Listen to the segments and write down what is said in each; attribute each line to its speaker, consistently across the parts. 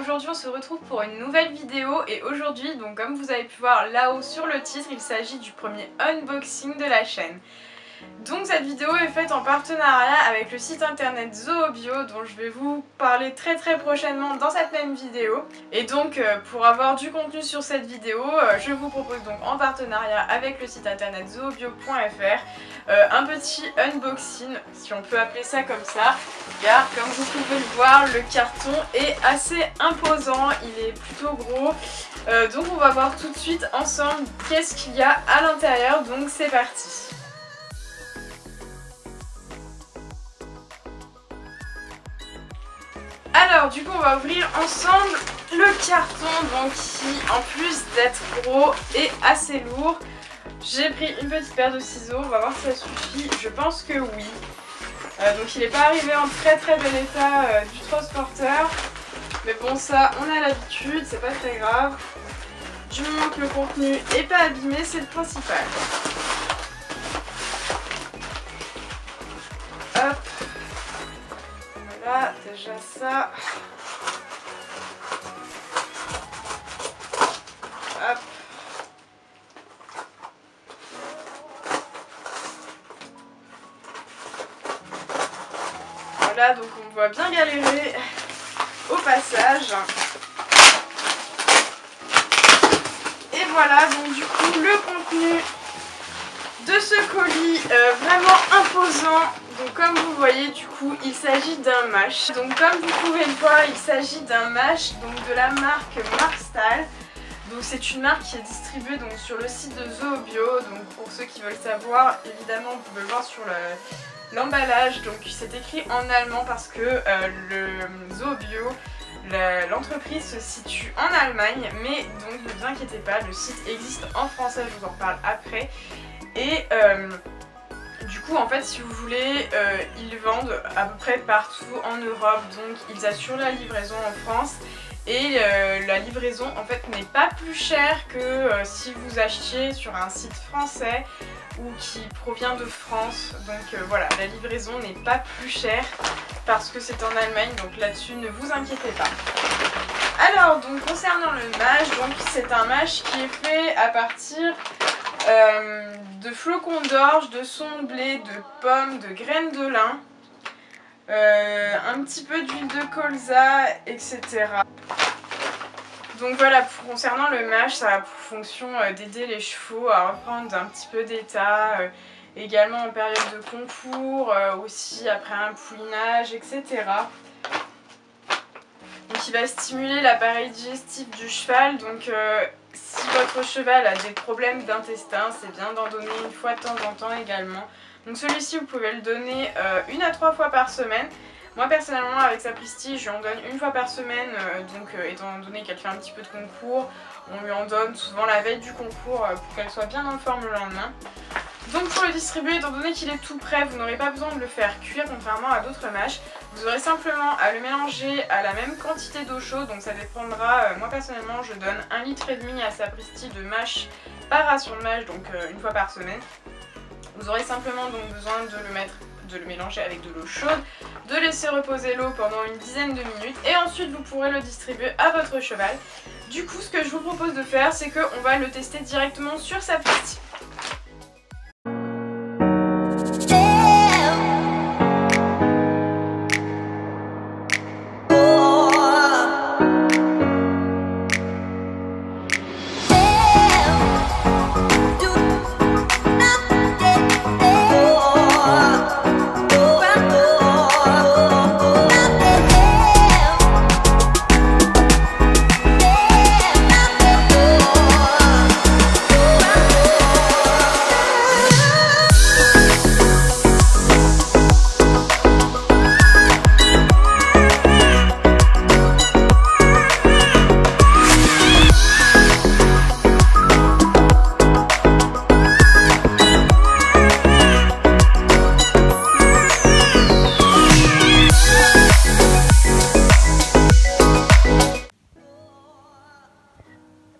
Speaker 1: aujourd'hui on se retrouve pour une nouvelle vidéo et aujourd'hui, donc comme vous avez pu voir là-haut sur le titre, il s'agit du premier unboxing de la chaîne. Donc cette vidéo est faite en partenariat avec le site internet Zoobio dont je vais vous parler très prochainement dans cette même vidéo. Et donc pour avoir du contenu sur cette vidéo, je vous propose donc en partenariat avec le site internet zoobio.fr un petit unboxing, si on peut appeler ça comme ça, car comme vous pouvez le voir, le carton est assez imposant, il est plutôt gros. Donc on va voir tout de suite ensemble qu'est-ce qu'il y a à l'intérieur, donc c'est parti. Alors du coup on va ouvrir ensemble le carton, donc qui en plus d'être gros est assez lourd. J'ai pris une petite paire de ciseaux, on va voir si ça suffit, je pense que oui. Donc il n'est pas arrivé en très bel état du transporteur, mais bon ça on a l'habitude, c'est pas très grave. Du moment que le contenu n'est pas abîmé, c'est le principal. Hop. Voilà, déjà ça. Hop. Voilà, donc on voit bien galérer au passage. Et voilà, donc du coup le contenu de ce colis vraiment imposant. Donc comme vous voyez, du coup il s'agit d'un mash. Donc comme vous pouvez le voir, il s'agit d'un mash donc de la marque Marstal. Donc c'est une marque qui est distribuée donc sur le site de Zoobio. Donc pour ceux qui veulent savoir, évidemment vous pouvez le voir sur l'emballage. Donc c'est écrit en allemand parce que le Zoobio, l'entreprise se situe en Allemagne, mais donc ne vous inquiétez pas, le site existe en français, je vous en reparle après. Et du coup en fait si vous voulez, ils vendent à peu près partout en Europe, donc ils assurent la livraison en France. Et la livraison en fait n'est pas plus chère que si vous achetiez sur un site français ou qui provient de France. Donc voilà, la livraison n'est pas plus chère parce que c'est en Allemagne, donc là-dessus ne vous inquiétez pas. Alors donc concernant le mash, donc c'est un mash qui est fait à partir de flocons d'orge, de son de blé, de pommes, de graines de lin, un petit peu d'huile de colza, etc. Donc voilà, concernant le mash, ça a pour fonction d'aider les chevaux à reprendre un petit peu d'état, également en période de concours, aussi après un poulinage, etc. Donc il va stimuler l'appareil digestif du cheval, donc si votre cheval a des problèmes d'intestin, c'est bien d'en donner une fois de temps en temps également. Donc celui-ci vous pouvez le donner 1 à 3 fois par semaine. Moi personnellement avec Sapristi je lui en donne 1 fois par semaine, donc étant donné qu'elle fait un petit peu de concours, on lui en donne souvent la veille du concours pour qu'elle soit bien en forme le lendemain. Donc pour le distribuer, étant donné qu'il est tout prêt, vous n'aurez pas besoin de le faire cuire contrairement à d'autres mashs. Vous aurez simplement à le mélanger à la même quantité d'eau chaude, donc ça dépendra. Moi personnellement je donne 1,5 litre à Sapristi de mash par ration de mash, donc 1 fois par semaine. Vous aurez simplement donc besoin de le mélanger avec de l'eau chaude, de laisser reposer l'eau pendant une dizaine de minutes et ensuite vous pourrez le distribuer à votre cheval. Du coup ce que je vous propose de faire, c'est qu'on va le tester directement sur Sapristi.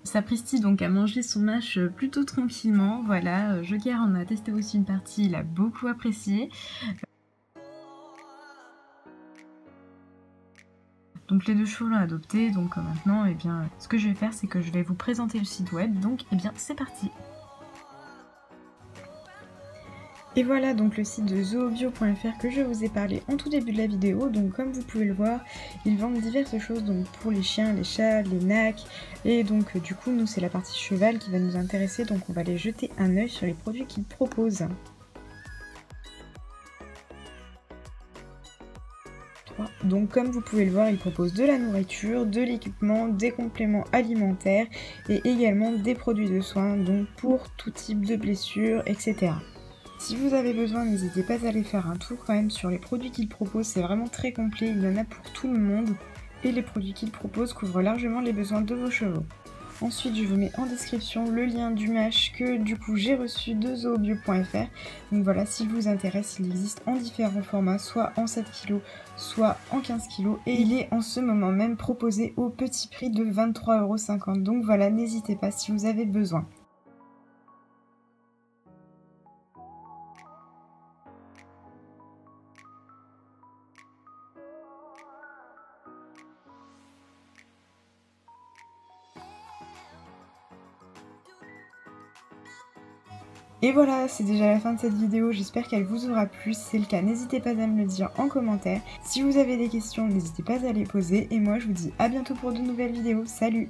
Speaker 2: Sapristi donc a mangé son mash plutôt tranquillement, voilà. Joker en a testé aussi une partie, il a beaucoup apprécié. Donc les 2 chevaux l'ont adopté, donc maintenant, eh bien, ce que je vais faire, c'est que je vais vous présenter le site web, donc eh bien, c'est parti. Et voilà donc le site de zoobio.fr que je vous ai parlé en tout début de la vidéo. Donc comme vous pouvez le voir, ils vendent diverses choses donc pour les chiens, les chats, les nacs. Et donc du coup nous c'est la partie cheval qui va nous intéresser, donc on va aller jeter un œil sur les produits qu'ils proposent. Donc comme vous pouvez le voir, ils proposent de la nourriture, de l'équipement, des compléments alimentaires et également des produits de soins donc pour tout type de blessures, etc. Si vous avez besoin, n'hésitez pas à aller faire un tour quand même sur les produits qu'ils proposent, c'est vraiment très complet, il y en a pour tout le monde et les produits qu'ils proposent couvrent largement les besoins de vos chevaux. Ensuite, je vous mets en description le lien du mash que du coup j'ai reçu de zoobio.fr. Donc voilà, s'il vous intéresse, il existe en différents formats, soit en 7 kg, soit en 15 kg. Et il est en ce moment même proposé au petit prix de 23,50 €. Donc voilà, n'hésitez pas si vous avez besoin. Et voilà, c'est déjà la fin de cette vidéo, j'espère qu'elle vous aura plu. Si c'est le cas, n'hésitez pas à me le dire en commentaire. Si vous avez des questions, n'hésitez pas à les poser. Et moi, je vous dis à bientôt pour de nouvelles vidéos. Salut!